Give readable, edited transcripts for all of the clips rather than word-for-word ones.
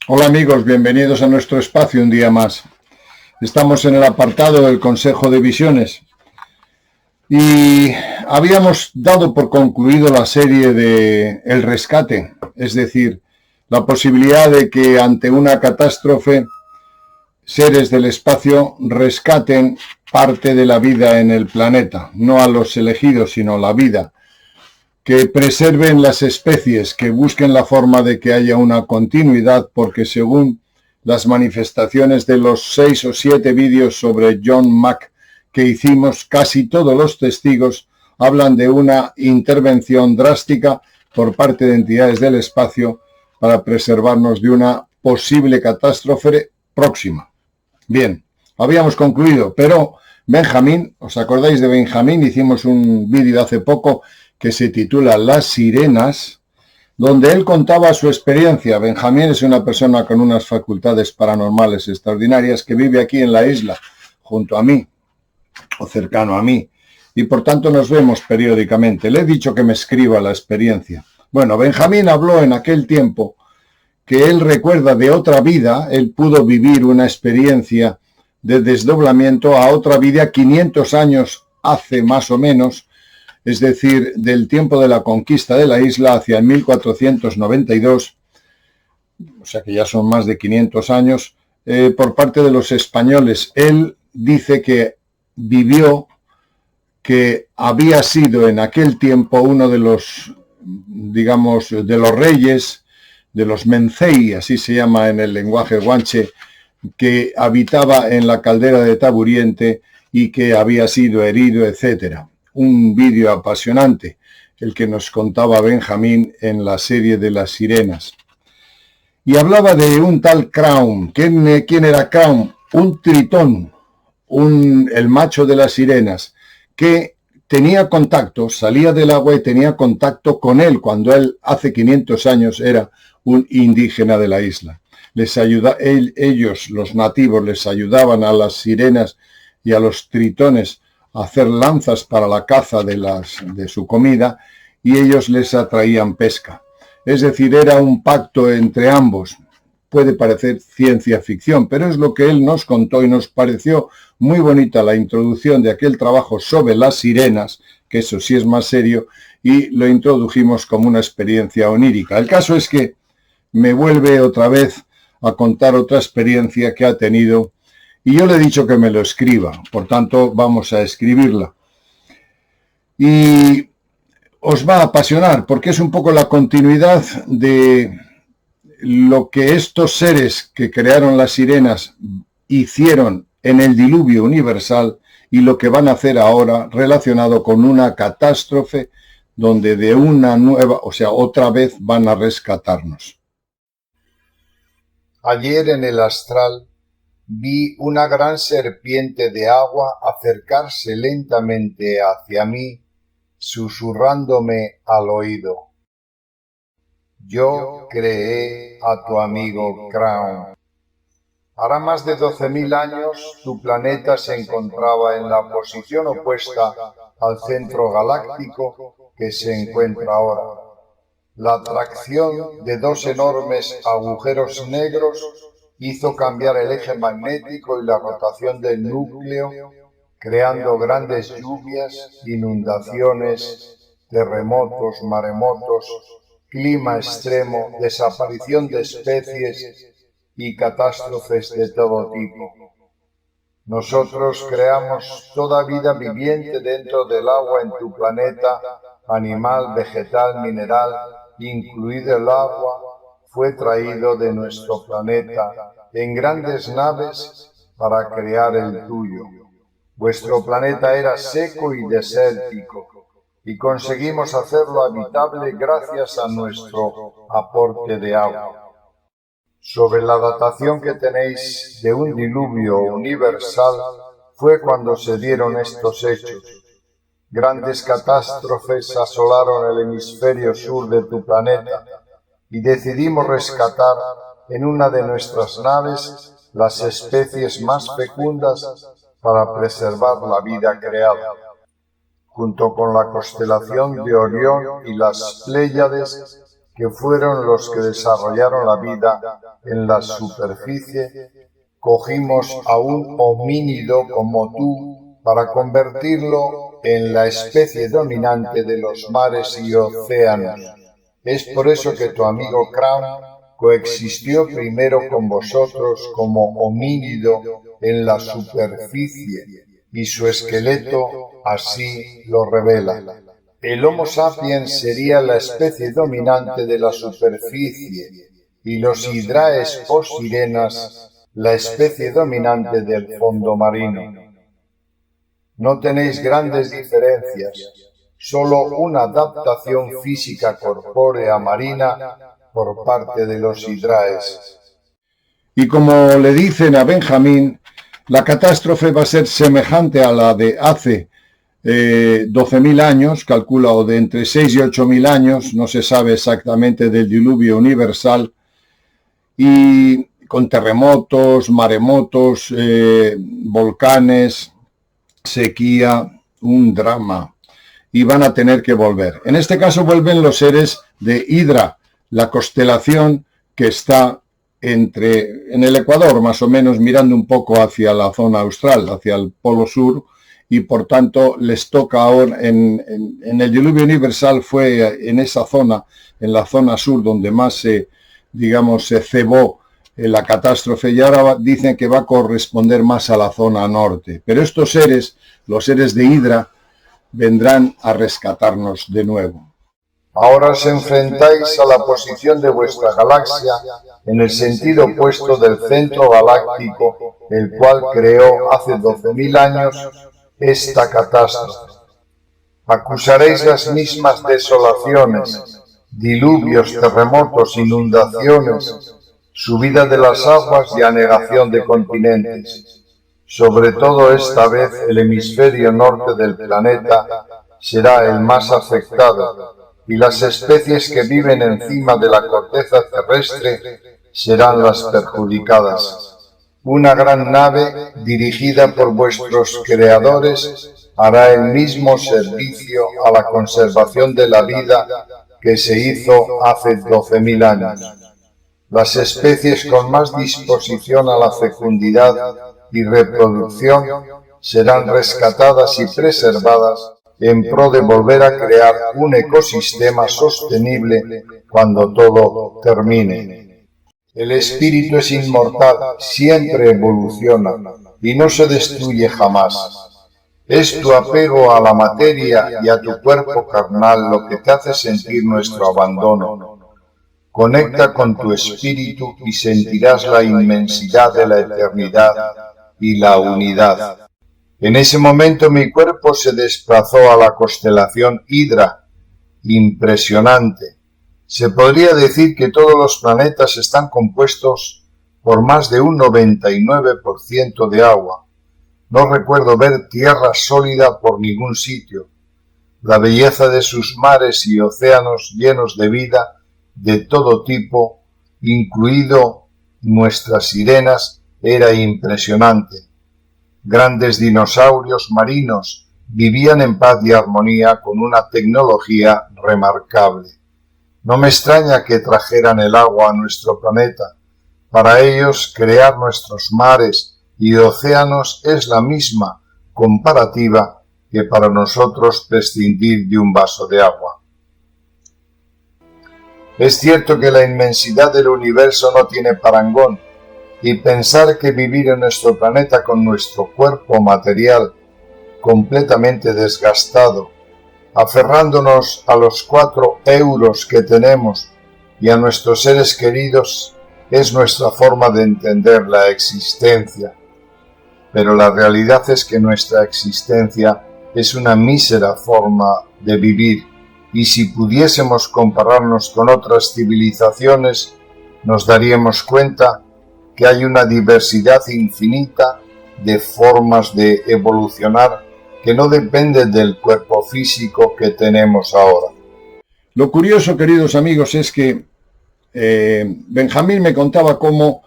Hola amigos, bienvenidos a nuestro espacio un día más. Estamos en el apartado del Consejo de Visiones y habíamos dado por concluido la serie de El Rescate, es decir, la posibilidad de que ante una catástrofe seres del espacio rescaten parte de la vida en el planeta, no a los elegidos, sino la vida, que preserven las especies, que busquen la forma de que haya una continuidad, porque según las manifestaciones de los 6 o 7 vídeos sobre John Mack que hicimos, casi todos los testigos hablan de una intervención drástica por parte de entidades del espacio para preservarnos de una posible catástrofe próxima. Bien, habíamos concluido, pero Benjamín, ¿os acordáis de Benjamín? Hicimos un vídeo hace poco que se titula Las Sirenas, donde él contaba su experiencia. Benjamín es una persona con unas facultades paranormales extraordinarias que vive aquí en la isla, junto a mí, o cercano a mí, y por tanto nos vemos periódicamente. Le he dicho que me escriba la experiencia. Bueno, Benjamín habló en aquel tiempo que él recuerda de otra vida. Él pudo vivir una experiencia de desdoblamiento a otra vida 500 años hace más o menos, es decir, del tiempo de la conquista de la isla hacia el 1492, o sea que ya son más de 500 años, por parte de los españoles. Él dice que vivió, que había sido en aquel tiempo uno de los, digamos, de los reyes, de los Mencey, así se llama en el lenguaje guanche, que habitaba en la caldera de Taburiente y que había sido herido, etcétera. Un vídeo apasionante, el que nos contaba Benjamín en la serie de las sirenas. Y hablaba de un tal Crown. ¿Quién era Crown? Un tritón, el macho de las sirenas, que tenía contacto, salía del agua y tenía contacto con él cuando él hace 500 años era un indígena de la isla. Ellos, los nativos, les ayudaban a las sirenas y a los tritones a hacer lanzas para la caza de su comida, y ellos les atraían pesca. Es decir, era un pacto entre ambos. Puede parecer ciencia ficción, pero es lo que él nos contó y nos pareció muy bonita la introducción de aquel trabajo sobre las sirenas, que eso sí es más serio, y lo introdujimos como una experiencia onírica. El caso es que me vuelve otra vez a contar otra experiencia que ha tenido, y yo le he dicho que me lo escriba, por tanto vamos a escribirla. Y os va a apasionar, porque es un poco la continuidad de lo que estos seres que crearon las sirenas hicieron en el diluvio universal y lo que van a hacer ahora relacionado con una catástrofe donde de una nueva, o sea, otra vez van a rescatarnos. Ayer en el astral vi una gran serpiente de agua acercarse lentamente hacia mí, susurrándome al oído. Yo creé a tu amigo Crown. Hará más de 12.000 años tu planeta se encontraba en la posición opuesta al centro galáctico que se encuentra ahora. La atracción de dos enormes agujeros negros hizo cambiar el eje magnético y la rotación del núcleo, creando grandes lluvias, inundaciones, terremotos, maremotos, clima extremo, desaparición de especies y catástrofes de todo tipo. Nosotros creamos toda vida viviente dentro del agua en tu planeta, animal, vegetal, mineral, incluido el agua, fue traído de nuestro planeta en grandes naves para crear el tuyo. Vuestro planeta era seco y desértico, y conseguimos hacerlo habitable gracias a nuestro aporte de agua. Sobre la datación que tenéis de un diluvio universal, fue cuando se dieron estos hechos. Grandes catástrofes asolaron el hemisferio sur de tu planeta y decidimos rescatar en una de nuestras naves las especies más fecundas para preservar la vida creada. Junto con la constelación de Orión y las Pléyades, que fueron los que desarrollaron la vida en la superficie, cogimos a un homínido como tú para convertirlo en la especie dominante de los mares y océanos. Es por eso que tu amigo Crown coexistió primero con vosotros como homínido en la superficie, y su esqueleto así lo revela. El Homo sapiens sería la especie dominante de la superficie y los hidraes o sirenas la especie dominante del fondo marino. No tenéis grandes diferencias, solo una adaptación física corpórea marina por parte de los hidraes. Y como le dicen a Benjamín, la catástrofe va a ser semejante a la de hace 12.000 años, calcula, o de entre 6 y 8.000 años, no se sabe exactamente, del diluvio universal, y con terremotos, maremotos, volcanes, sequía, un drama, y van a tener que volver. En este caso vuelven los seres de Hidra, la constelación que está en el Ecuador, más o menos, mirando un poco hacia la zona austral, hacia el polo sur, y por tanto les toca ahora, en el diluvio universal fue en esa zona, en la zona sur, donde más se cebó la catástrofe, y ahora dicen que va a corresponder más a la zona norte. Pero estos seres, los seres de Hidra, vendrán a rescatarnos de nuevo. Ahora os enfrentáis a la posición de vuestra galaxia en el sentido opuesto del centro galáctico, el cual creó hace 12.000 años esta catástrofe. Acusaréis las mismas desolaciones, diluvios, terremotos, inundaciones, subida de las aguas y anegación de continentes. Sobre todo esta vez el hemisferio norte del planeta será el más afectado, y las especies que viven encima de la corteza terrestre serán las perjudicadas. Una gran nave, dirigida por vuestros creadores, hará el mismo servicio a la conservación de la vida que se hizo hace 12.000 años. Las especies con más disposición a la fecundidad y reproducción serán rescatadas y preservadas en pro de volver a crear un ecosistema sostenible cuando todo termine. El espíritu es inmortal, siempre evoluciona y no se destruye jamás. Es tu apego a la materia y a tu cuerpo carnal lo que te hace sentir nuestro abandono. Conecta con tu espíritu y sentirás la inmensidad de la eternidad y la unidad. En ese momento mi cuerpo se desplazó a la constelación Hidra. Impresionante. Se podría decir que todos los planetas están compuestos por más de un 99% de agua. No recuerdo ver tierra sólida por ningún sitio. La belleza de sus mares y océanos llenos de vida de todo tipo, incluido nuestras sirenas, era impresionante. Grandes dinosaurios marinos vivían en paz y armonía con una tecnología remarcable. No me extraña que trajeran el agua a nuestro planeta. Para ellos, crear nuestros mares y océanos es la misma comparativa que para nosotros prescindir de un vaso de agua. Es cierto que la inmensidad del universo no tiene parangón, y pensar que vivir en nuestro planeta con nuestro cuerpo material completamente desgastado, aferrándonos a los 4 euros que tenemos y a nuestros seres queridos, es nuestra forma de entender la existencia. Pero la realidad es que nuestra existencia es una mísera forma de vivir, y si pudiésemos compararnos con otras civilizaciones, nos daríamos cuenta que hay una diversidad infinita de formas de evolucionar que no depende del cuerpo físico que tenemos ahora. Lo curioso, queridos amigos, es que Benjamín me contaba cómo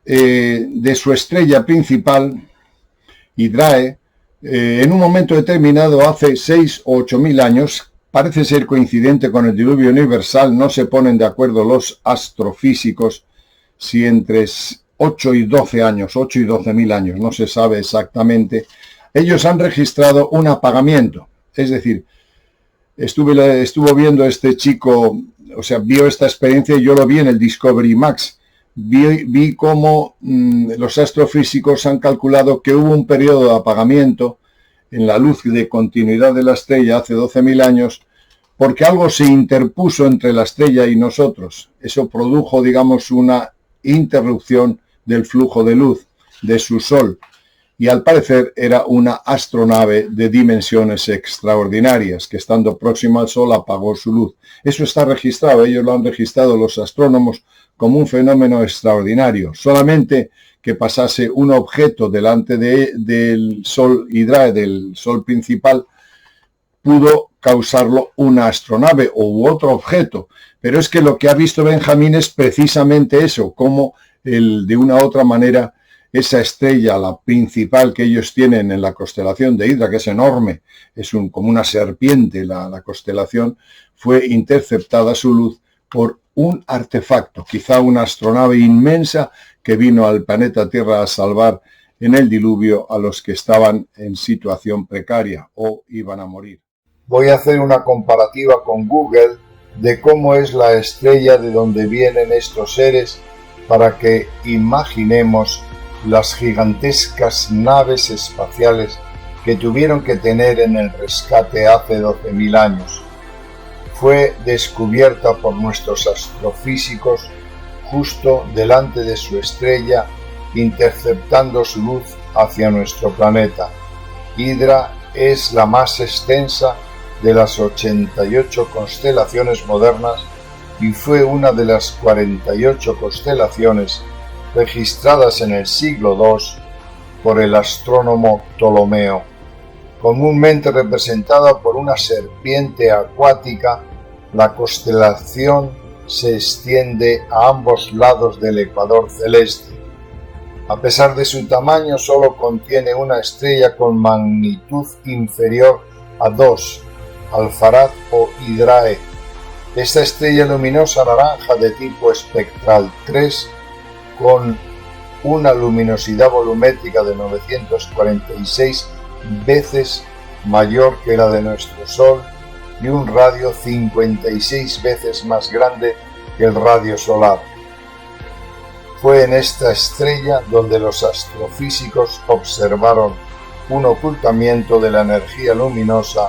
de su estrella principal, Hydrae, en un momento determinado, hace 6 o 8.000 años, parece ser coincidente con el diluvio universal. No se ponen de acuerdo los astrofísicos si entre 8 y 12 años, 8 y 12.000 años, no se sabe exactamente. Ellos han registrado un apagamiento, es decir, estuvo viendo este chico, o sea, vio esta experiencia y yo lo vi en el Discovery Max. Vi cómo los astrofísicos han calculado que hubo un periodo de apagamiento en la luz de continuidad de la estrella hace 12.000 años, porque algo se interpuso entre la estrella y nosotros. Eso produjo, digamos, una interrupción del flujo de luz de su Sol, y al parecer era una astronave de dimensiones extraordinarias que, estando próxima al Sol, apagó su luz. Eso está registrado, ellos lo han registrado, los astrónomos, como un fenómeno extraordinario. Solamente que pasase un objeto delante del Sol Hydrae, del Sol principal, pudo causarlo una astronave u otro objeto. Pero es que lo que ha visto Benjamín es precisamente eso, como de una u otra manera esa estrella, la principal que ellos tienen en la constelación de Hidra, que es enorme, es como una serpiente la constelación, fue interceptada su luz por un artefacto, quizá una astronave inmensa que vino al planeta Tierra a salvar en el diluvio a los que estaban en situación precaria o iban a morir. Voy a hacer una comparativa con Google de cómo es la estrella de donde vienen estos seres para que imaginemos las gigantescas naves espaciales que tuvieron que tener en el rescate hace 12.000 años. Fue descubierta por nuestros astrofísicos justo delante de su estrella, interceptando su luz hacia nuestro planeta. Hidra es la más extensa de las 88 constelaciones modernas y fue una de las 48 constelaciones registradas en el siglo II por el astrónomo Ptolomeo, comúnmente representada por una serpiente acuática. La constelación se extiende a ambos lados del ecuador celeste. A pesar de su tamaño, solo contiene una estrella con magnitud inferior a 2, Alpharaz o Hydrae. Esta estrella luminosa naranja de tipo espectral 3, con una luminosidad volumétrica de 946 veces mayor que la de nuestro Sol y un radio 56 veces más grande que el radio solar. Fue en esta estrella donde los astrofísicos observaron un ocultamiento de la energía luminosa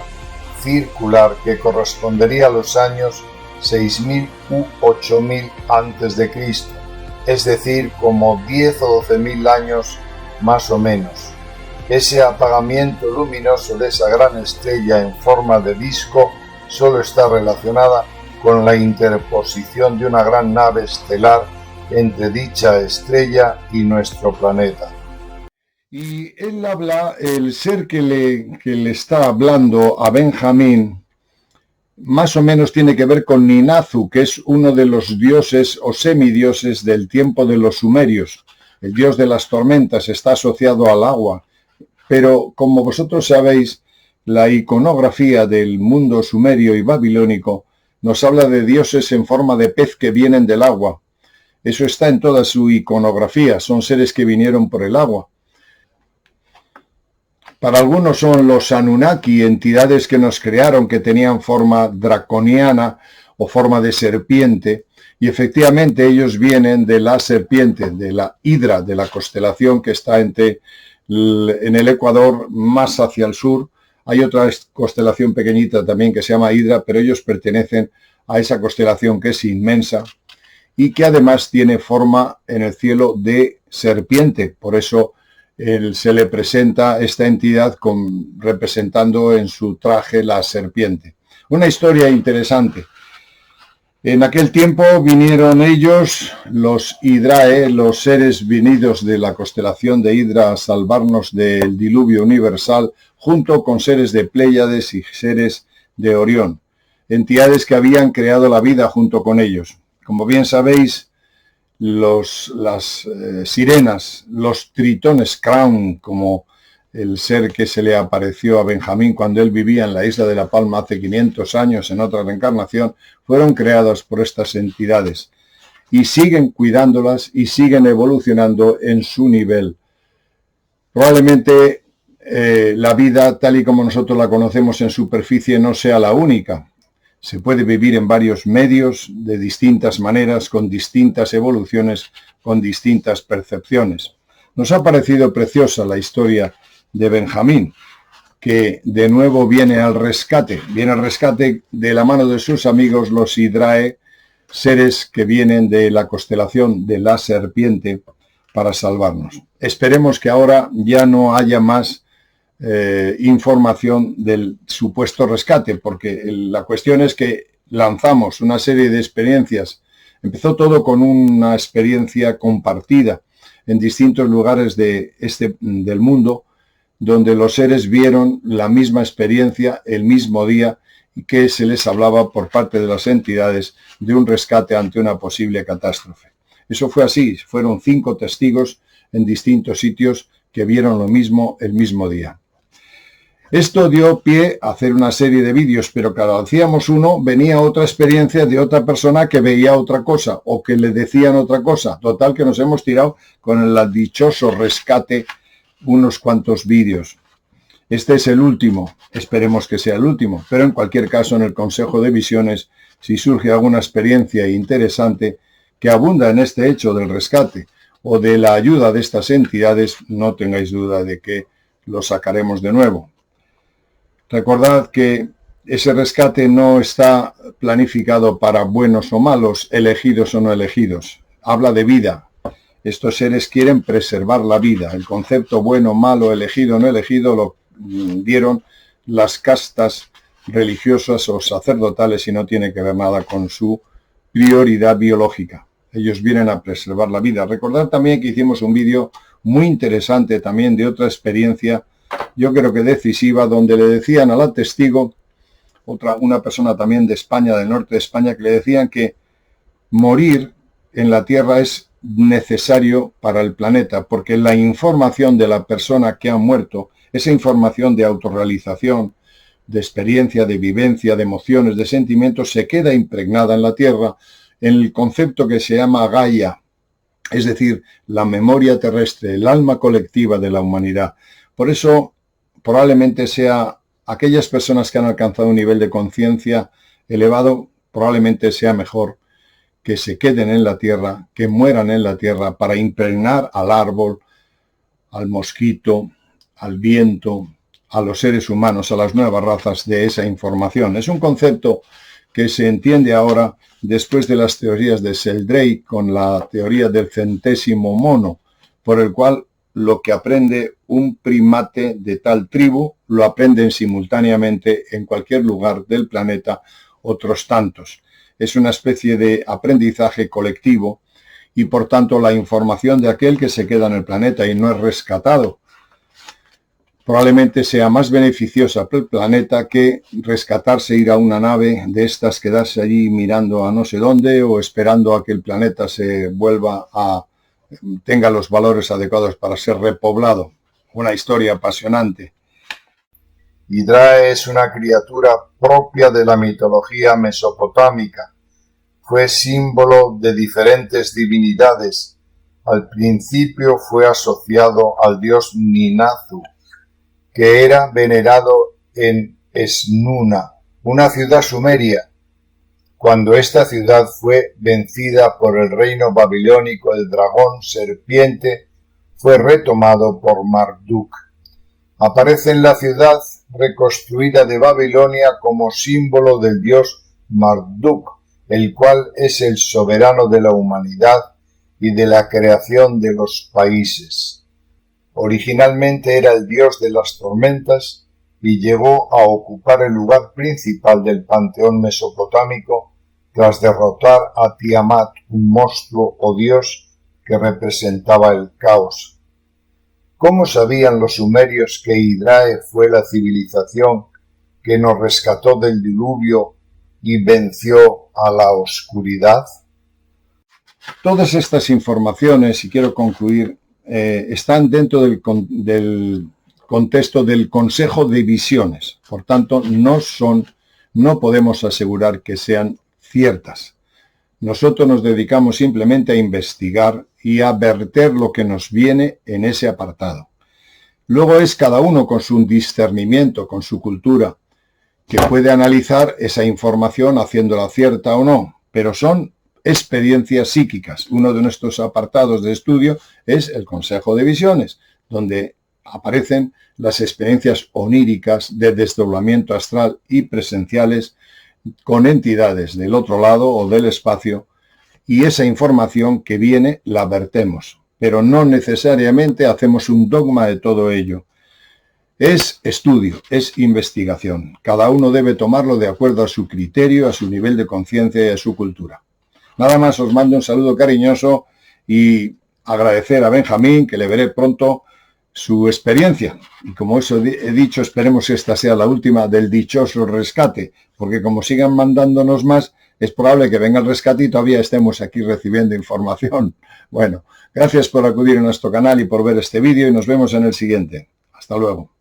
circular que correspondería a los años 6.000 u 8.000 a.C., es decir, como 10 o 12.000 años más o menos. Ese apagamiento luminoso de esa gran estrella en forma de disco solo está relacionada con la interposición de una gran nave estelar entre dicha estrella y nuestro planeta. Y él habla, el ser que le está hablando a Benjamín, más o menos tiene que ver con Ninazu, que es uno de los dioses o semidioses del tiempo de los sumerios. El dios de las tormentas está asociado al agua, pero como vosotros sabéis, la iconografía del mundo sumerio y babilónico nos habla de dioses en forma de pez que vienen del agua. Eso está en toda su iconografía, son seres que vinieron por el agua. Para algunos son los Anunnaki, entidades que nos crearon, que tenían forma draconiana o forma de serpiente, y efectivamente ellos vienen de la serpiente, de la Hidra, de la constelación que está en el Ecuador, más hacia el sur. Hay otra constelación pequeñita también que se llama Hidra, pero ellos pertenecen a esa constelación que es inmensa y que además tiene forma en el cielo de serpiente. Por eso se le presenta esta entidad representando en su traje la serpiente. Una historia interesante. En aquel tiempo vinieron ellos, los Hydrae, los seres venidos de la constelación de Hidra, a salvarnos del diluvio universal, junto con seres de Pléyades y seres de Orión, entidades que habían creado la vida junto con ellos. Como bien sabéis, las sirenas, los tritones Crown, como el ser que se le apareció a Benjamín cuando él vivía en la isla de La Palma hace 500 años en otra reencarnación, fueron creados por estas entidades y siguen cuidándolas y siguen evolucionando en su nivel. Probablemente la vida tal y como nosotros la conocemos en superficie no sea la única. Se puede vivir en varios medios de distintas maneras, con distintas evoluciones, con distintas percepciones. Nos ha parecido preciosa la historia de Benjamín, que de nuevo viene al rescate de la mano de sus amigos los Hydrae, seres que vienen de la constelación de la serpiente para salvarnos. Esperemos que ahora ya no haya más información del supuesto rescate, porque la cuestión es que lanzamos una serie de experiencias. Empezó todo con una experiencia compartida en distintos lugares del mundo, donde los seres vieron la misma experiencia el mismo día y que se les hablaba por parte de las entidades de un rescate ante una posible catástrofe. Eso fue así, fueron 5 testigos en distintos sitios que vieron lo mismo el mismo día. Esto dio pie a hacer una serie de vídeos, pero cada hacíamos uno, venía otra experiencia de otra persona que veía otra cosa o que le decían otra cosa. Total que nos hemos tirado con el dichoso rescate unos cuantos vídeos. Este es el último, esperemos que sea el último, pero en cualquier caso en el Consejo de Visiones, si surge alguna experiencia interesante que abunda en este hecho del rescate o de la ayuda de estas entidades, no tengáis duda de que lo sacaremos de nuevo. Recordad que ese rescate no está planificado para buenos o malos, elegidos o no elegidos. Habla de vida. Estos seres quieren preservar la vida. El concepto bueno, malo, elegido o no elegido lo dieron las castas religiosas o sacerdotales y no tiene que ver nada con su prioridad biológica. Ellos vienen a preservar la vida. Recordad también que hicimos un vídeo muy interesante también de otra experiencia, yo creo que decisiva, donde le decían a la testigo, una persona también de España, del norte de España, que le decían que morir en la Tierra es necesario para el planeta, porque la información de la persona que ha muerto, esa información de autorrealización, de experiencia, de vivencia, de emociones, de sentimientos, se queda impregnada en la Tierra en el concepto que se llama Gaia, es decir, la memoria terrestre, el alma colectiva de la humanidad. Por eso, probablemente sea aquellas personas que han alcanzado un nivel de conciencia elevado, probablemente sea mejor que se queden en la Tierra, que mueran en la Tierra para impregnar al árbol, al mosquito, al viento, a los seres humanos, a las nuevas razas de esa información. Es un concepto que se entiende ahora después de las teorías de Sheldrake con la teoría del centésimo mono, por el cual lo que aprende un primate de tal tribu lo aprenden simultáneamente en cualquier lugar del planeta otros tantos. Es una especie de aprendizaje colectivo y por tanto la información de aquel que se queda en el planeta y no es rescatado probablemente sea más beneficiosa para el planeta que rescatarse, ir a una nave de estas, quedarse allí mirando a no sé dónde o esperando a que el planeta se vuelva tenga los valores adecuados para ser repoblado. Una historia apasionante. Hydrae es una criatura propia de la mitología mesopotámica. Fue símbolo de diferentes divinidades. Al principio fue asociado al dios Ninatu, que era venerado en Esnuna, una ciudad sumeria. Cuando esta ciudad fue vencida por el reino babilónico, el dragón serpiente fue retomado por Marduk. Aparece en la ciudad reconstruida de Babilonia como símbolo del dios Marduk, el cual es el soberano de la humanidad y de la creación de los países. Originalmente era el dios de las tormentas y llegó a ocupar el lugar principal del panteón mesopotámico tras derrotar a Tiamat, un monstruo o dios que representaba el caos. ¿Cómo sabían los sumerios que Hydrae fue la civilización que nos rescató del diluvio y venció a la oscuridad? Todas estas informaciones, y quiero concluir, están dentro del contexto del Consejo de Visiones. Por tanto, no podemos asegurar que sean ciertas. Nosotros nos dedicamos simplemente a investigar y a verter lo que nos viene en ese apartado. Luego es cada uno con su discernimiento, con su cultura, que puede analizar esa información haciéndola cierta o no, pero son experiencias psíquicas. Uno de nuestros apartados de estudio es el Consejo de Visiones, donde aparecen las experiencias oníricas de desdoblamiento astral y presenciales con entidades del otro lado o del espacio, y esa información que viene la vertemos, pero no necesariamente hacemos un dogma de todo ello. Es estudio, es investigación. Cada uno debe tomarlo de acuerdo a su criterio, a su nivel de conciencia y a su cultura. Nada más, os mando un saludo cariñoso y agradecer a Benjamín, que le veré pronto, su experiencia. Y como eso he dicho, esperemos que esta sea la última del dichoso rescate, porque como sigan mandándonos más, es probable que venga el rescate y todavía estemos aquí recibiendo información. Bueno, gracias por acudir a nuestro canal y por ver este vídeo y nos vemos en el siguiente. Hasta luego.